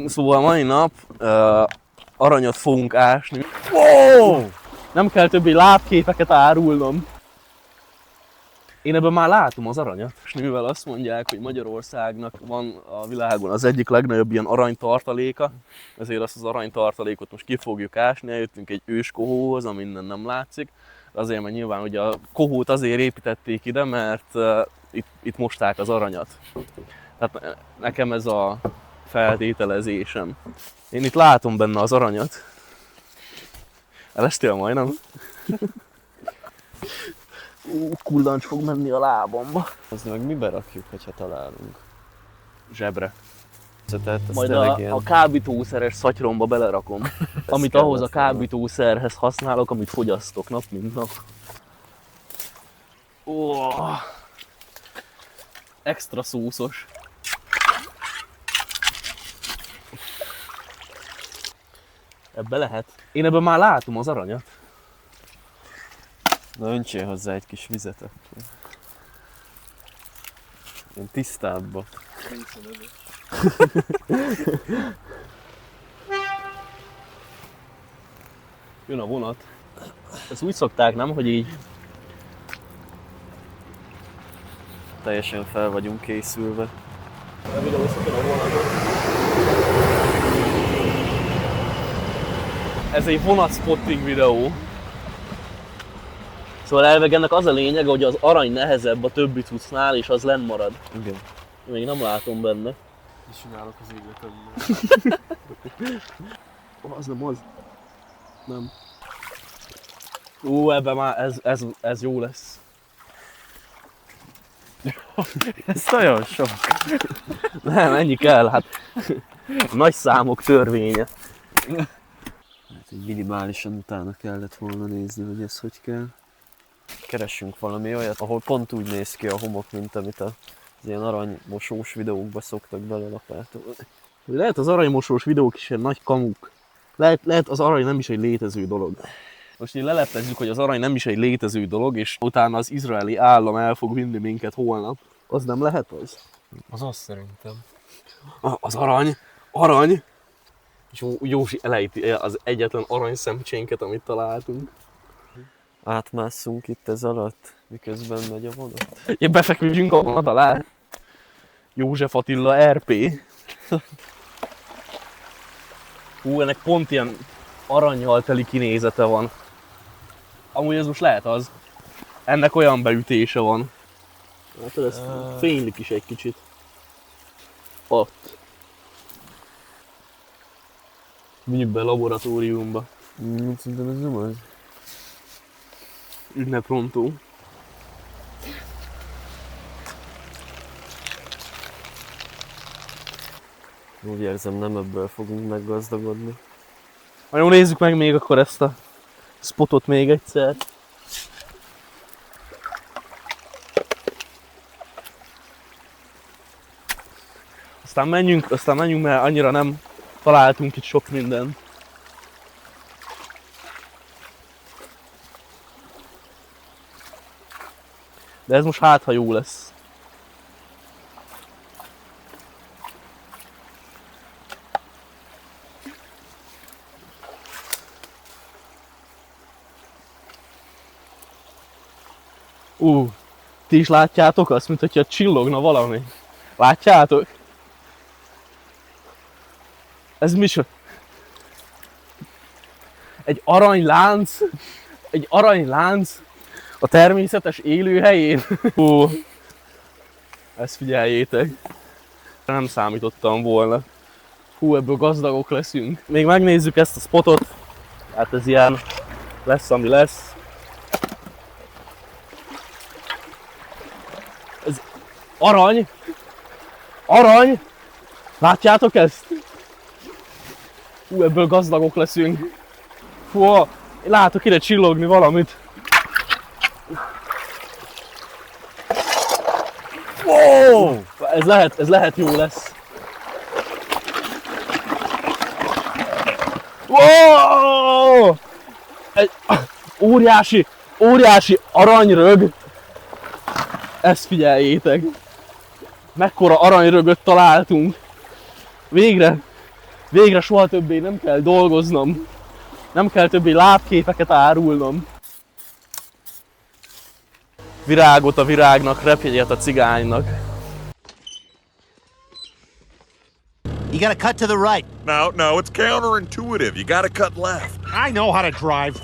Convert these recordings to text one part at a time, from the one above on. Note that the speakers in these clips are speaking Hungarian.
Szóval mai nap aranyat fogunk ásni. Wow! Nem kell többé lábképeket árulnom. Én ebben már látom az aranyat. És mivel azt mondják, hogy Magyarországnak van a világon az egyik legnagyobb ilyen aranytartaléka, ezért azt az aranytartalékot most ki fogjuk ásni. Eljöttünk egy őskohóhoz, ami innen nem látszik. Azért, mert nyilván ugye a kohót azért építették ide, mert itt mosták az aranyat. Tehát nekem ez a feltételezésem. Én itt látom benne az aranyat. Elestél majdnem? Kullancs fog menni a lábamba. Az meg mibe rakjuk, hogyha találunk? Zsebre. Tehát Majd a kábítószeres szatyromba belerakom. Amit ahhoz a kábítószerhez használok, amit fogyasztok nap mint nap. Extra szószos. Ebbe lehet. Én ebben már látom az aranyat. Na öntsél hozzá egy kis vizet akkor. Ilyen tisztábba. Jön a vonat. Ezt úgy szokták, nem? Hogy így... Teljesen fel vagyunk készülve. Ez egy vonatspotting videó. Szóval elveg ennek az a lényeg, hogy az arany nehezebb a többi cuccnál, és az lenn marad. Igen. Még nem látom benne. És csinálok az életemben. Az nem az. Nem. Ebben már ez jó lesz. Ez nagyon sok. Nem, ennyi kell, hát nagy számok törvénye. Hát így minimálisan utána kellett volna nézni, hogy ez hogy kell. Keressünk valami olyat, ahol pont úgy néz ki a homok, mint amit az ilyen aranymosós videókba szoktak belelapátolni. Lehet az aranymosós videók is ilyen nagy kamuk. Lehet az arany nem is egy létező dolog. Most így leleplezzük, hogy az arany nem is egy létező dolog, és utána az izraeli állam el fog vinni minket holnap. Az nem lehet az? Az szerintem. Az arany! És Józsi elejti az egyetlen aranyszemcsénket, amit találtunk. Átmásszunk itt ez alatt, miközben megy a vonat. Én befeküdjünk a vonat alá. József Attila RP. Ennek pont ilyen arannyal teli kinézete van. Amúgy ez most lehet az. Ennek olyan beütése van. Hát ez fénylik is egy kicsit. Ott. Vigyük be a laboratóriumba. Szerintem ez nem az. Ünneprontó. Úgy érzem, nem ebből fogunk meggazdagodni. Na jó, nézzük meg még akkor ezt a spotot még egyszer. Aztán menjünk, mert annyira nem találtunk itt sok mindent. De ez most hát, ha jó lesz. Ti is látjátok azt, mint hogyha csillogna valami? Látjátok? Ez mi? Egy aranylánc a természetes élőhelyén. Ezt figyeljétek. Nem számítottam volna. Ebből gazdagok leszünk. Még megnézzük ezt a spotot. Hát ez ilyen lesz, ami lesz. Ez arany! Arany! Látjátok ezt? Ebből gazdagok leszünk. Látok ide csillogni valamit. Ez lehet jó lesz. Egy óriási aranyrög. Ezt figyeljétek. Mekkora aranyrögöt találtunk. Végre soha többé nem kell dolgoznom. Nem kell többé lábképeket árulnom. Virágot a virágnak, repjegyet a cigánynak. You gotta cut to the right. No, it's counterintuitive. You gotta cut left. I know how to drive.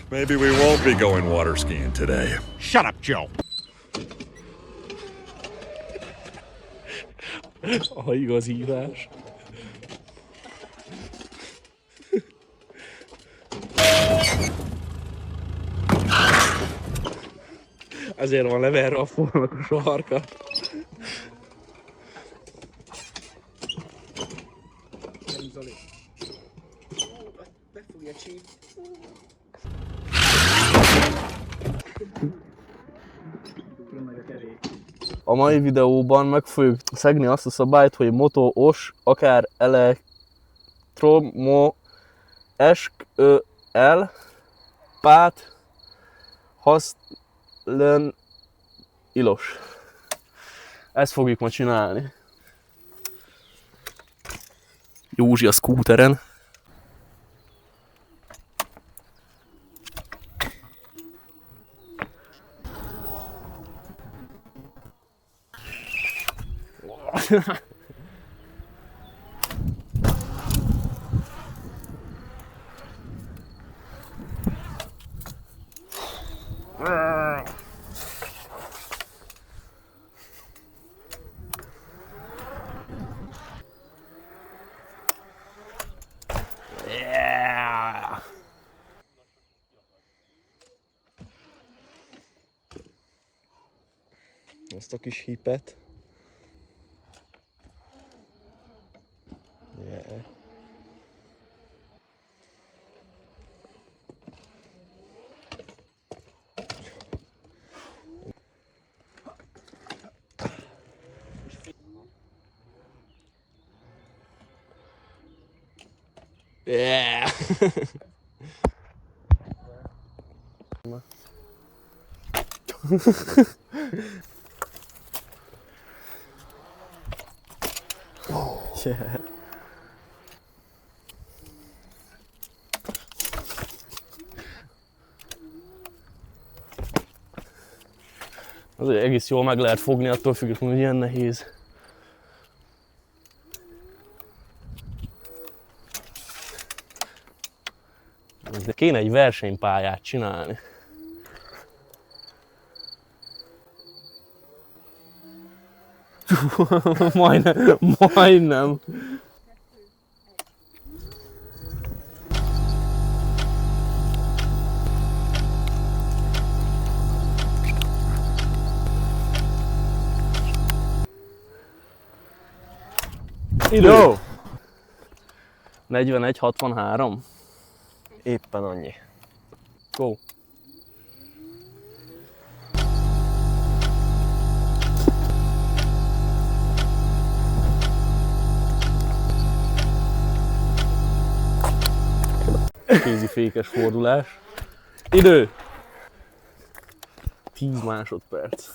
Maybe we won't be going water skiing today. Shut up, Joe. A igaz hívás. Ezért van leverve a fornak a sarka. A mai videóban meg fogjuk szegni azt a szabályt, hogy moto, os, akár elektromo, el, pát, haszlen, ilos. Ezt fogjuk ma csinálni. Józsi a szkúteren. Yeah. Ezt a kis hipet. Yeah. Yeah. Yeah. Azért egész jól meg lehet fogni, attól függetlenül, hogy ilyen nehéz. De kéne egy versenypályát csinálni. Majdnem. Idő! 41-63. Éppen annyi. Go! Kézifékes fordulás. Idő! 10 másodperc.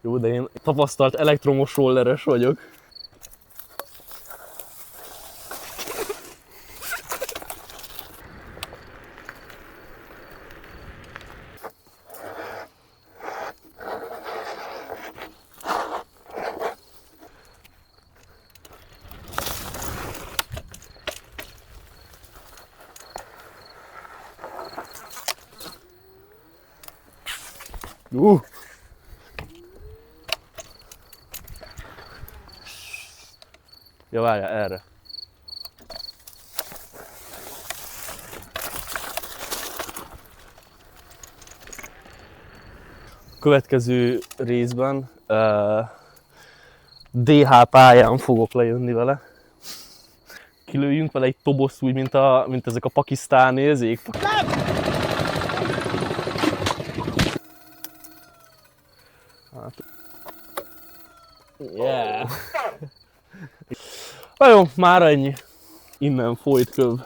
Jó, de én tapasztalt elektromos rolleres vagyok. Ja, várjál, erre. Következő részben DH pályán fogok lejönni vele. Kilőjünk vele egy toboszt úgy, mint ezek a pakisztáni érzék. Yeah. Na jó, már ennyi. Innen folyt köv.